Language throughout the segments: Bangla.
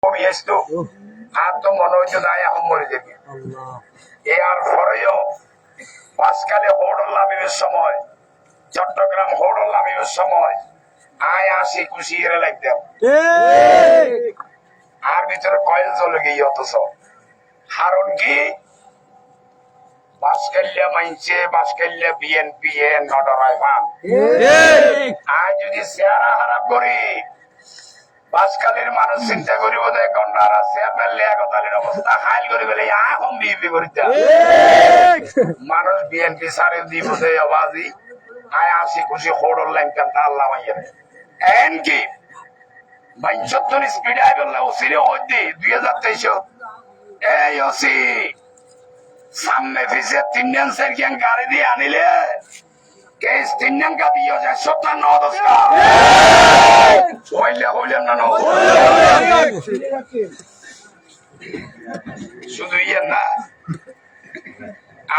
কমিয়েছো আর তো মনে হচ্ছে দায় এখন মরে যাবে এর পরেও পাঁচকালে হৌডল্লামের সময় চট্টগ্রাম হৌডল্লামের সময় আয় আসি খুশি এর লাগতাম আর ভিতরে কয়েল চলে গিয়ে অথচ কারণ কি বাসকাল্লা মাইনছে বাসকাল্লা বিএনপি এ নডরাই পান আয় যদি চেহারা খারাপ করি বাসকালের মানুষ চিন্তা করি বোধ হয় গন্ডারা চেয়ারম্যান লিয়াকতালের অবস্থা হাইল করে বলে এখন বিএনপি করিতে মানুষ বিএনপি সারে দিব আবাজি আয় আসি খুশি হোড়ল লাইনকান আল্লাহ মাইয়ের এন কি বাইঞ্চত্তর স্পিড আই বললে ওসিরে হইতে 2023 এই ওসি সামনে ফিসে তিনজন সেরকিয়ান গাড়ি দিয়ে আনিলে কেস তিনজন কা দিয়ে যায় 57 দশটা হইলাম না শুধু ইয়ে না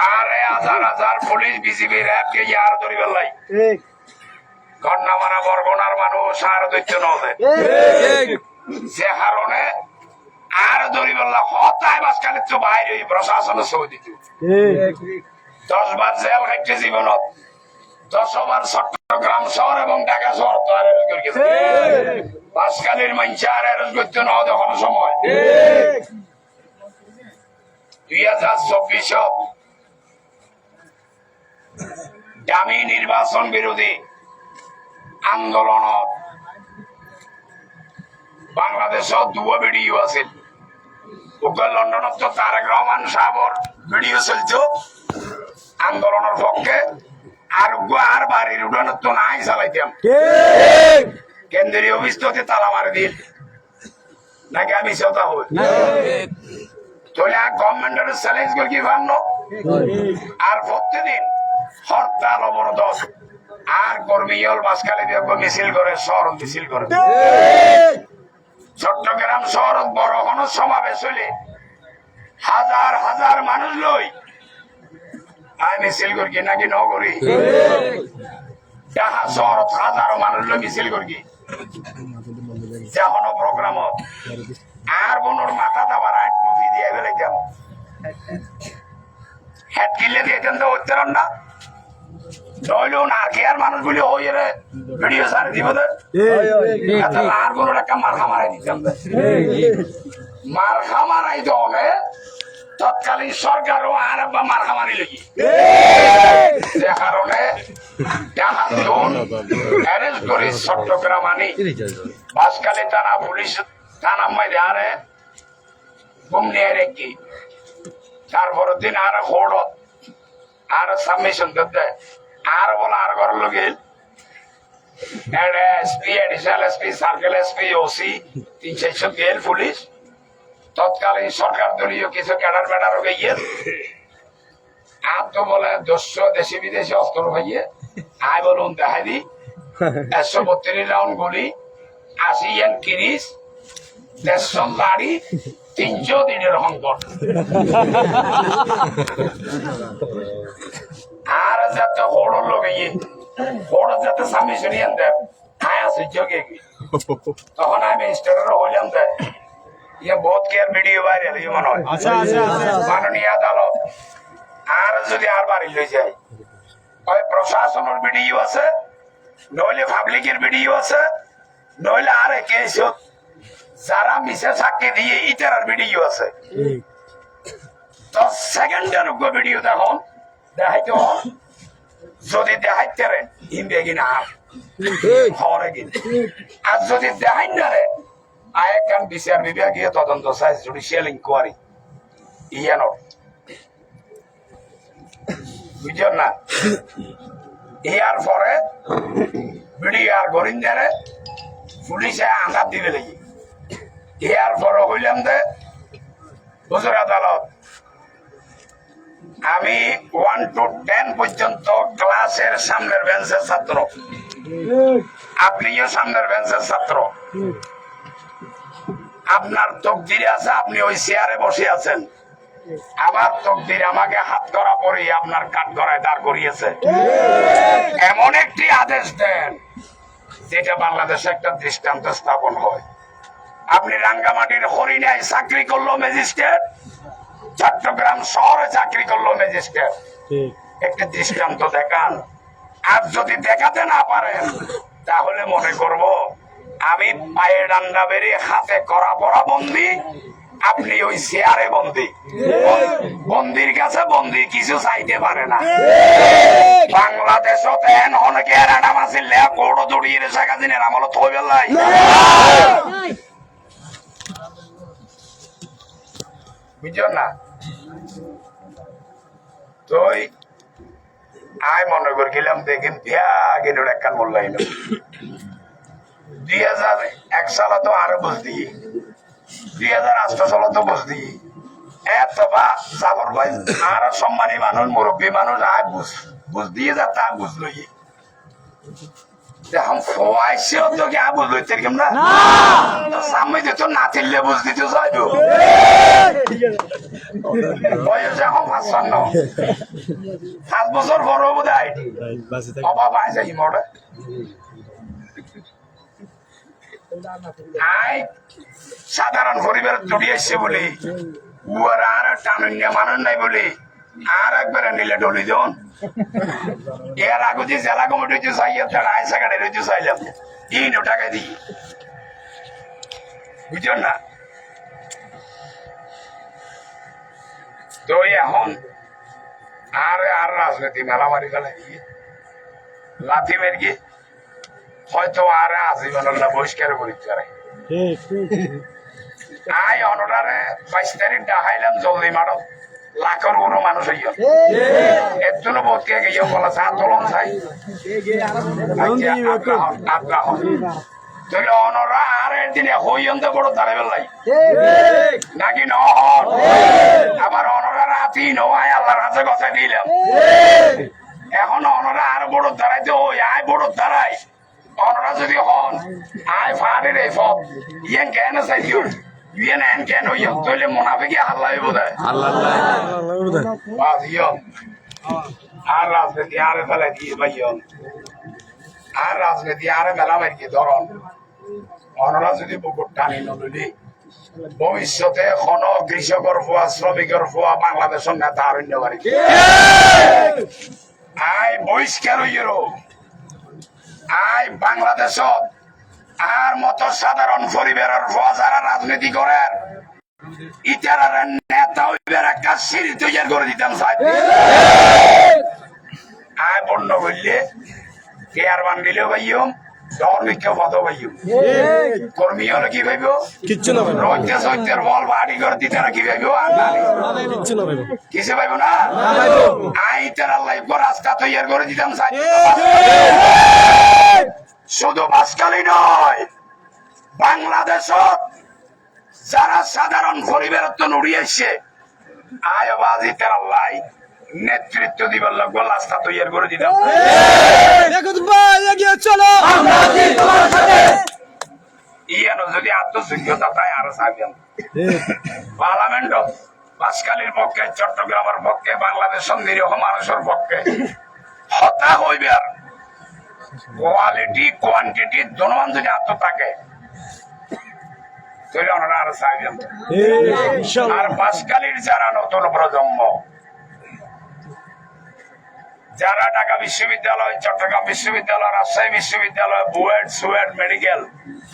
আরে হাজার হাজার পুলিশ বিজিবি র্যাব কে ইয়ার ধরি বেলাই ঘটনা মারা বরগনার মানুষ আর দৈত্য নদে যে কারণে আর ধরি বেলা হতায় বাসকালের তো বাইরে প্রশাসনের সৌদি 10 বার জেল খাইছে জীবনত 10 বার চট্টগ্রাম শহর এবং ঢাকা শহর তো আর বাসকালের মাইনছে আর করতে না দেখানোর সময় 2024 দামি নির্বাচন বিরোধী আন্দোলন বাংলাদেশত দুয়া ভিডিও আছে লন্ডনত তো তারেক রহমান সাহেবর ভিডিও চলছে আন্দোলনের পক্ষে আর বাড়ির উঠানোর তো নাই চালাইতাম কেন্দ্রীয় অফিস তো তালা মারি দিল নাকি আমি সেটা হই তাহলে গভর্নমেন্টের চ্যালেঞ্জ করে কি ভাবনো আর প্রতিদিন হরতাল অবরোধ আর কর্মীল বাসকালে মিছিল করে শহর মিছিল করে চট্টগ্রাম শহর বড় কোন সমাবেশ হইলে হাজার হাজার মানুষ লই আই মিছিল করি নাকি নগরী ঢাকা শহর হাজারো মানুষ লই মিছিল করি যখন প্রোগ্রাম আর বোনর মাথা দাবার আর টুপি দিয়ে গেলে কেন হেড কিনলে দিয়ে দেন তো উত্তরণ না নইলেও না কে আর মানুষগুলি হই রে ভিডিও সারে দিব আর কোন একটা মার্খা মারাই দিতাম মার্খা মারাই দনে তৎকালীন সরকারও আর মার্খা মারি লেগে যে কারণে অ্যারেস্ট করে চট্টগ্রাম আনি বাসকালে থানা পুলিশ থানা মাইরে আরে ঘুমনি রেখি তারপরের দিন আর হোড়ত আর সাবমিশন করতে আর বলা আর ঘর লোকে SP additional SP circle SP OC 300 গেল পুলিশ তৎকালীন সরকার দলীয় কিছু ক্যাডার ম্যাডার গিয়ে আর তো বলে 200 দেশি বিদেশি অস্ত্র ভাইয়ে আয় বলুন দেখাই দি 132 রাউন্ড গুলি 80 এন কিরিস 150 লাড়ি 300 দিনের হংকট আর যাতে হোড় লোক হোড় যাতে স্বামী শুনিয়েন দেব আয় আছে যোগে তখন আমি স্টেটার হইলাম দেয় ইয়ে বহুত কেয়ার ভিডিও ভাইরাল মনে হয় মাননীয় আদালত আর যদি আর বাড়ি লই যায় ওই প্রশাসনের ভিডিও আছে নইলে পাবলিকের ভিডিও আছে নইলে আর কেস যারা মিশে সাক্ষী দিয়ে ইটার ভিডিও আছে 10 সেকেন্ডের উপর ভিডিও দেখুন দেখাইতে যদি দেখাইতে রে ইমবে কিনা আর হরে কিনা আর যদি দেখাই না রে আয়কান বিচার বিভাগীয় তদন্ত চাই জুডিশিয়াল ইনকোয়ারি ইয়ানো বুঝছেন না ইয়ার পরে ভিডিও আর গরিন্দারে পুলিশে আঘাত দিবে লাগি ইয়ার পরে হইলাম দে হুজুর আদালত আমি 1 to 10 পর্যন্ত ক্লাসের সামনের বেঞ্চের ছাত্র আপনিও সামনের বেঞ্চের ছাত্র আপনার তকদিরে আছে আপনি ওই চেয়ারে বসে আছেন আমার তকদির আমাকে হাত করা পরে আপনার কাঠ করায় দাঁড় করিয়েছে এমন একটি আদেশ দেন যেটা বাংলাদেশে একটা দৃষ্টান্ত স্থাপন হয় আপনি রাঙ্গামাটির হরিণায় চাকরি করলো ম্যাজিস্ট্রেট, চট্টগ্রাম শহরে চাকরি করলো ম্যাজিস্ট্রেট, একটা দৃষ্টান্ত দেখান। আর যদি দেখাতে না পারেন তাহলে মনে করব আমি পায়ে ডান্ডা বেরিয়ে হাতে করা পড়া বন্দি, আপনি ওই চেয়ারে বন্দি। বন্দির কাছে বন্দি কিছু চাইতে পারে না। বাংলাদেশও তেন অনেকে নাম আছিল কোড়ো দড়িয়ে শেখ হাসিনার আমল থই বেলাই বুঝছো না। তো আয় মনে করে গেলাম দেখেন গেল একখান বললাম 2001 সালে তো আরো বুঝ দিয়ে 2008 সালে তো বুঝ দিয়ে এতবা জাফর ভাই আরো সম্মানী মানুষ মুরব্বী মানুষ আয় বুঝ দিয়ে যা তা বুঝলো हम फवाइसे तो क्या बुझलो तेरकम ना तो सामने तो ना थिल्ले बुझ दितो जाइबो বয়স এখন 5 বছর বড় বোধহয় বাবা ভাই যাই মোড়ে আই সাধারণ পরিবার জড়িয়েছে বলে উয়ার আর টানুন্য মানুষ নাই বলে আর একবার নিলে ডলি জন এর আগে যে জেলা কমিটি চাইয়া আই সেক্রেটারি চাইলাম এই টাকা দিই বুঝলেন না। তো এখন আর রাজনীতি মেলামারি ফেলে লাথি মের গিয়ে হয়তো আর আজীবন বহিষ্কার করিতে পারে। আই অনরারে 22 তারিখ ডাহাইলাম জলদি মারো লাখের বড় মানুষ হইয়া এর জন্য বলতে গিয়ে বলা আন্দোলন চাই অনরা আর একদিনে হইয়ন্তে বড় দাঁড়াবে বেলাই নাকি নহন আবার অনরা রাতি নয় আল্লাহর কাছে কথা দিলাম এখন অনরা আর বড় দাঁড়াইতে ওই আয় বড় দাঁড়াই অনরা যদি হন আয় ফাড়ের এই ফল ইয়েন কেন চাই দিও ইয়েন এন কেন হইয়া তৈলে মোনাফিকে হাল্লাই বোধ হয় আর রাজনীতি আরে ফেলাই দিয়ে ভাইয়ন আর রাজনীতি আরে মেলা মারিয়ে ধরন অনরা যদি বুকুর টানি নলি ভবিষ্যতে কোন কৃষকের ফুয়া শ্রমিকের ফুয়া বাংলাদেশের নেতা আরণ্য বাড়ি আই বহিষ্কার হইল আই বাংলাদেশ আর মতো সাধারণ পরিবারের ফুয়া যারা রাজনীতি করে ইতার নেতা হইবার একটা সিঁড়ি তৈরি করে দিতাম চাই আয় বন্য করলে কেয়ার বান্ডিলেও পাইম ধর্মিক পদ পাইম কর্মী হলে কি পাইব কিচ্ছু না রইতে সৈত্যের বল বাড়ি করে দিতে কি পাইব কিছু পাইব না আই তার আল্লাহ রাস্তা তৈরি করে দিতাম চাই শুধু বাসকালী নয় বাংলাদেশত যারা সাধারণ পরিবারের তো নড়িয়েছে আয় আওয়াজ ইতার আল্লাহ নেতৃত্ব দিবার লোক রাস্তা তৈরি করে দিতাম ইয়ানো যদি আত্মযোগ্যতা তাই আরো চাইবেন পার্লামেন্ট বাসকালীর পক্ষে চট্টগ্রামের পক্ষে বাংলাদেশের নিরীহ মানুষের পক্ষে হতা হইবার কোয়ালিটি কোয়ান্টিটি ধনবান যদি আত্ম থাকে আরো চাইবেন। আর বাসকালীর যারা নতুন প্রজন্ম যারা ঢাকা বিশ্ববিদ্যালয় চট্টগ্রাম বিশ্ববিদ্যালয় রাজশাহী বিশ্ববিদ্যালয় বুয়েট সুয়েট মেডিকেল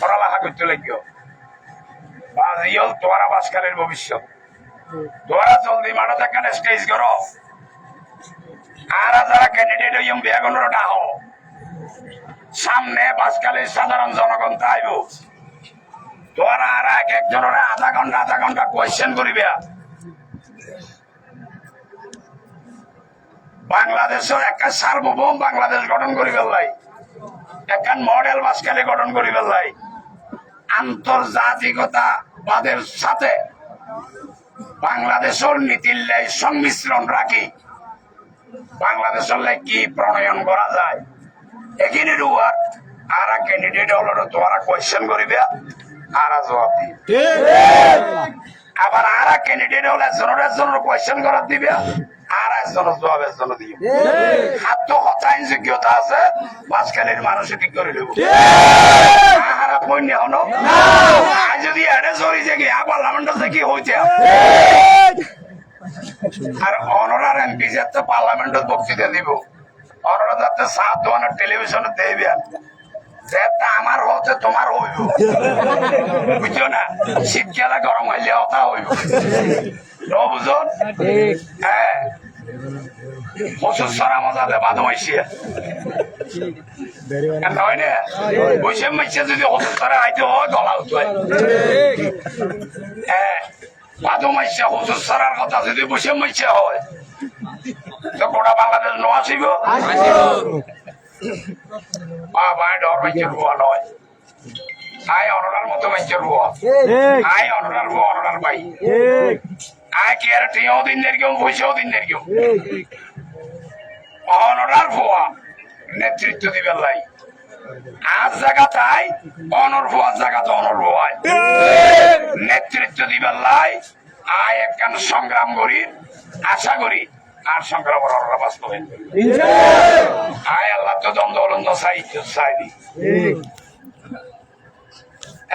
পড়ালেখা করতে লাগিও তোরা বাসকালীর ভবিষ্যৎ তোরা জলদি মাঠে থাকেন স্টেজ করো আর যারা ক্যান্ডিডেট হইম বেগুনের ডাহ সামনে বাসকালীর সাধারণ জনগণ তাইব তোরা আর একজনের আধা ঘন্টা কোয়েশ্চেন করিবে বাংলাদেশের একটা সার্বভৌম বাংলাদেশ গঠন করি ফেললাই একটা মডেল বাসকালী গঠন করি ফেললাই আন্তর্জাতিকতাবাদের সাথে বাংলাদেশের নীতির সংমিশ্রণ রাখি বাংলাদেশের কি প্রণয়ন করা যায় এখানে আর ক্যান্ডিডেট হল তোরা কোয়েশ্চেন করিবে আর জবাব দিবে আবার আর ক্যান্ডিডেট হলে জনের কোয়েশ্চেন করার দিবে আর একজনের জবাব একজনে দিও হাত তো হতাইন যোগ্যতা আছে বাসখালীর মানুষে ঠিক করে দেবো খারাপ হইনি হনো যদি এড়ে চলি যে পার্লামেন্ট কি হইতে আর অনরার এমপি যাতে পার্লামেন্টত বক্তৃতা দিব অনরা যাতে সাত দোকানের টেলিভিশনে দেবেন যেটা আমার হচ্ছে তোমার হইব বুঝছো না শীতকালে গরম হইলে হতা হইব বুঝুন হ্যাঁ প্রচুর সারা মজা দে বাদ মাইছিয়া নয় না বৈশাখ মাইছে যদি হসুর সারা আইতে হয় গলা উঠে হ্যাঁ বাদ মাইছে হসুর সারার কথা যদি বৈশাখ মাইছে হয় তো গোটা বাংলাদেশ ন আসিব বাবা ডর মাইছে রুয়া নয় আই অনরার মতো মাইছে রুয়া আই অনরার রুয়া অনরার ভাই আই কি আর টিও দিন কেউ পয়সাও দিন কেউ অনরার ভুয়া নেতৃত্ব দিবেন লাই আজ জায়গা তাই অনর ভুয়ার জায়গা তো অনর ভুয়ায় নেতৃত্ব দিবেন লাই আই একখান সংগ্রাম করি আশা করি আর সংগ্রাম অনরা বাস্তবায়ন করি আয় আল্লাহ তো দ্বন্দ্ব অলন্দ চাই দি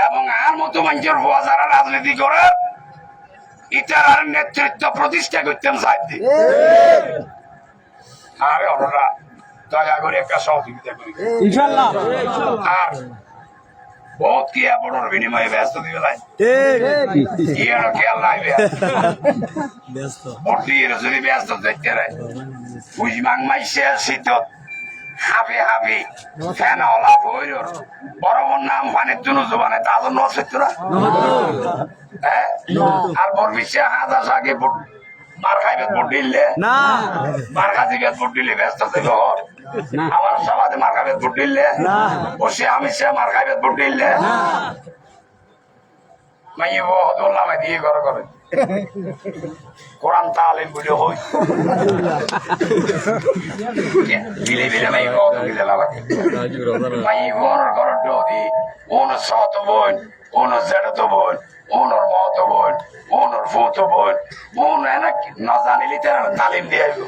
এবং আর মতো মানুষের ভুয়া যারা রাজনীতি করে ইটার আর নেতৃত্ব প্রতিষ্ঠা করতেন চাইতে আর ওনারা দয়া করে একটা সহযোগিতা করি আর বহুত কি আপনার বিনিময়ে ব্যস্ত দিবে লাই খেয়াল লাগবে যদি ব্যস্ত দেখতে রে বুঝমাং মাইছে শীতত হাবি হাবি ফ্যান হলা বইর বড় নাম পানির জন্য জোবানে তা জন্য সত্যরা হ্যাঁ আর বর বিশ্বে হাজা সাগে মার খাইবে ভোট দিলে না মার খাতে ভোট দিলে ব্যস্ত থেকে আমার সমাজে মার খাইবে ভোট দিলে বসে আমি সে মার খাইবে ভোট দিলে মাই হদুল্লাহ মাই দিয়ে ঘর করে কোরআন তালিম বলে হই বিলে বিলে মাই কত দিলে লাগে মাই ঘর ঘর দি ওন সত বোন ওন জেড়ত বোন ওনর মত বোন ওনর ফুত বোন ওন এনা না জানিলি তার তালিম দিয়ে আইব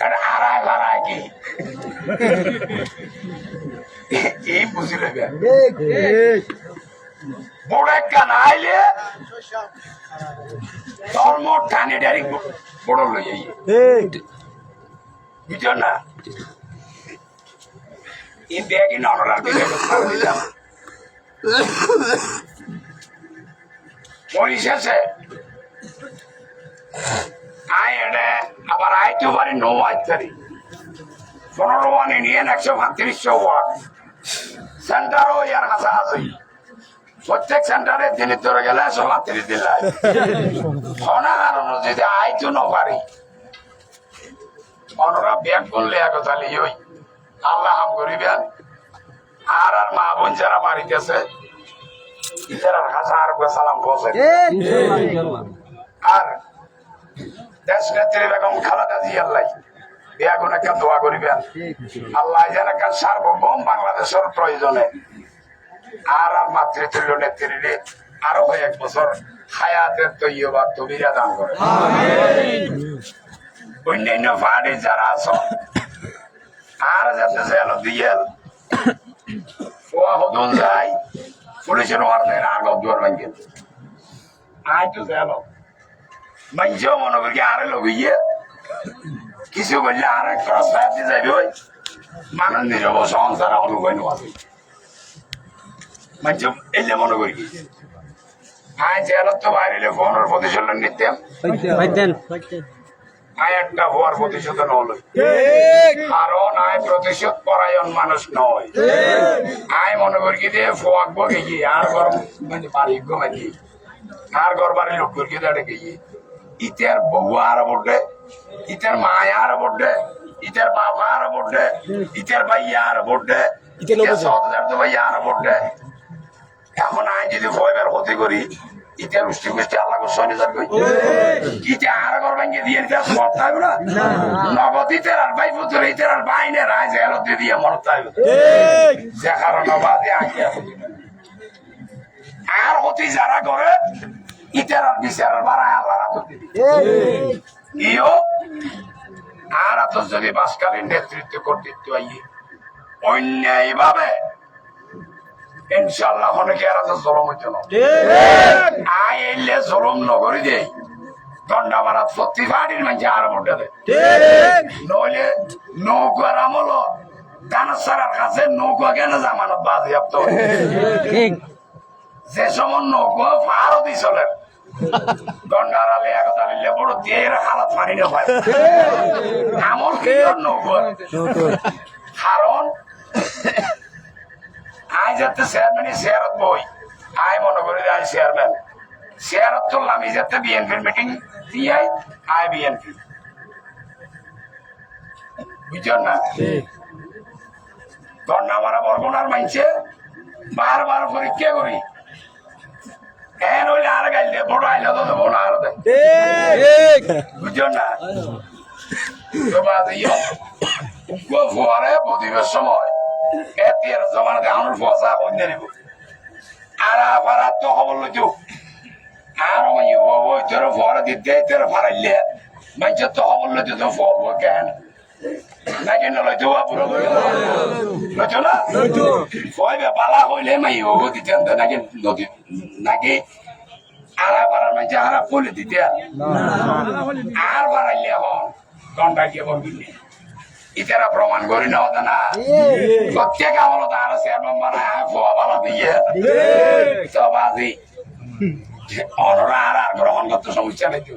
এটা হারায় হারায় কি এই বুঝিলে বড় একটা না আইলে ধর্ম টানে ডাইরেক্ট বড় লই যাই বুঝছো না এই ব্যাগই নড়ার দিলাম পরিশেষে আয় এটা আবার আইতে পারি 9 আইতারি 15 ওয়ানে নিয়ে 135 ওয়াট সেন্টারও ইয়ার হাসাহাসি প্রত্যেক সেন্টারে দিনে ধরে গেলে 130 দিন লাগে হনা কারণ যদি আইতো না পারি অনরা ব্যাগ করলে একতালি ওই আল্লাহ হাম করিবেন আর আর মা বোন যারা বাড়িতেছে ইতারার কাছে আর সালাম পৌঁছে আর দেশ নেত্রী বেগম খালেদা জিয়ার লাই বেগুন একটা দোয়া করিবেন আল্লাহ যেন একটা সার্বভৌম বাংলাদেশের প্রয়োজনে আর আর মাতৃতুল্য নেত্রী আরো 1 বছর হায়াতের তৈয়বা তবিরা দান করে অন্যান্য পার্টি যারা আছো আর যাতে যেন দিয়ে হদন যায় পুলিশের ওয়ার্ডের আগত দুয়ার ভাঙ্গে আই তো যেন মানুষও মনে করি আরে লগিয়ে কিছু বললে আর ক্রস ফায়ার যাইবে ওই মানুষ নিরব সংসার অনুভব নেওয়া মানুষ এলে মনে করি আই জেলত তো বাইরে ফোনের প্রতিশোধ নিতাম আয় একটা হওয়ার প্রতিশোধ নয় কারণ আয় প্রতিশোধ পরায়ণ মানুষ নয় আয় মনে করি দিয়ে ফোয়াকব গিয়ে আর ঘর মানে বাড়ি ঘুমাই আর ঘর বাড়ি লোক করি দাঁড়ে গিয়ে ইতার বউ আর বটে ইতার মায় আর বটে ইতার বাবা আর বটে ইতার ভাইয়া আর বটে ইতার সহদার তো ভাইয়া আর বটে এখন আয় যদি ভয়বার হতে করি ইতার উষ্টি কুষ্টি আল্লাহ গোস্বামী যাবে ইতে আর ঘর ভাঙ্গে দিয়ে ইতার মত থাকবে না নগদ ইতার আর ভাই পুত্র ইতার আর বাইনে রায় জেলত দিয়ে মত থাকবে যে কারণ বাদে আগে আর হতে যারা করে ইতার আর বিচার বাড়ায় আল্লাহ রাত ইও আর এত যদি বাসকালীন নেতৃত্ব কর্তৃত্ব আইয়ে অন্যায় ভাবে ইনশাল্লাহ অনেকে আর এত জলম হইত না আই এলে জলম নগরী দেয় দণ্ডা মারা প্রতি ফাটির মানুষ আর ভোটে দেয় নইলে নৌকার আমল দানার কাছে নৌকা কেন জামানত বাজেয়াপ্ত যে সময় নৌকা ফারও দি চলে দণ্ডার আলে একতা লিলে বড় দিয়ে হালাত পানি না পায় আমল কি নৌকা কারণ আই যাতে চেয়ারম্যানই চেয়ারত বই আই মনে করি আই চেয়ারম্যান চেয়ারত তুললাম এই যাতে বিএনপির মিটিং দিয়ে আই বিএনপি বুঝছেন না দণ্ডা মারা বরগুনার মানছে বারবার পরীক্ষা করি হ্যাঁ নইলে আর গাইল দিয়ে বড় আইলে তো দেবো না আর দেয় বুঝছেন না তো বাদিও ফোয়ারে প্রতিবের সময় এর জমানা দেখানোর ফসা বন্ধে নেব আর আবার তো খবর লইতো আর তোর ফোয়ারা দিতে তোর ফারাইলে মাইছে তো খবর লইতো তো ফোয়াবো কেন নাকি নলইতো পুরো লইতো না ফয়বে বালা হইলে মাই হবো দিতেন নাকি নদী নাকি আর বাড়ার মাইছে আর ফুলে দিতে আর বাড়াইলে হন ঘন্টা গিয়ে বলবি ইতারা প্রমাণ করি না হতো না প্রত্যেক আমল তার চেয়ারম্যান বানায় ফোয়া বালা দিয়ে সব আজি অনরা আর গ্রহণ করতে সমস্যা নাই তো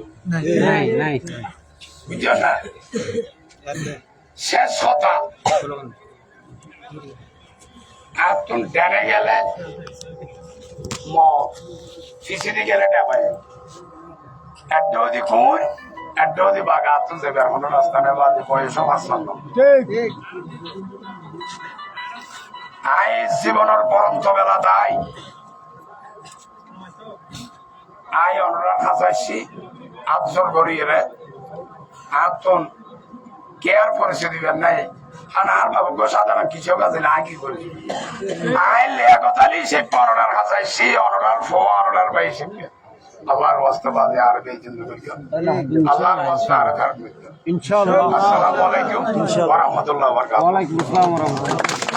বুঝছো না শেষ কথা আর তুমি ডেনে গেলে ফিসিতে গেলে ডেবাই একটা যদি খুঁড় একটা যদি বাঘা তো যাবে এখন রাস্তা নেবা বয়স আসলাম আই জীবনের পরন্ত বেলা তাই আই অনুরাগ হাসাইছি আটজন গড়িয়ে আটজন কেয়ার পরিচয় দিবেন নাই আর বাবু সাধারণ কিছু কাজে না কি করি আই লেখালি সে পরোটার হাসাইছি অনুরাগ ফো অনুরাগ পাইছি আল্লাহর ওয়াস্তে বাদে আর বেজিন করিও আল্লাহর ওয়াস্তে আর কার করিও ইনশাআল্লাহ আসসালামু আলাইকুম ওয়া রাহমাতুল্লাহি ওয়া বারাকাতুহু ওয়া আলাইকুম আসসালাম ওয়া রাহমাতুল্লাহ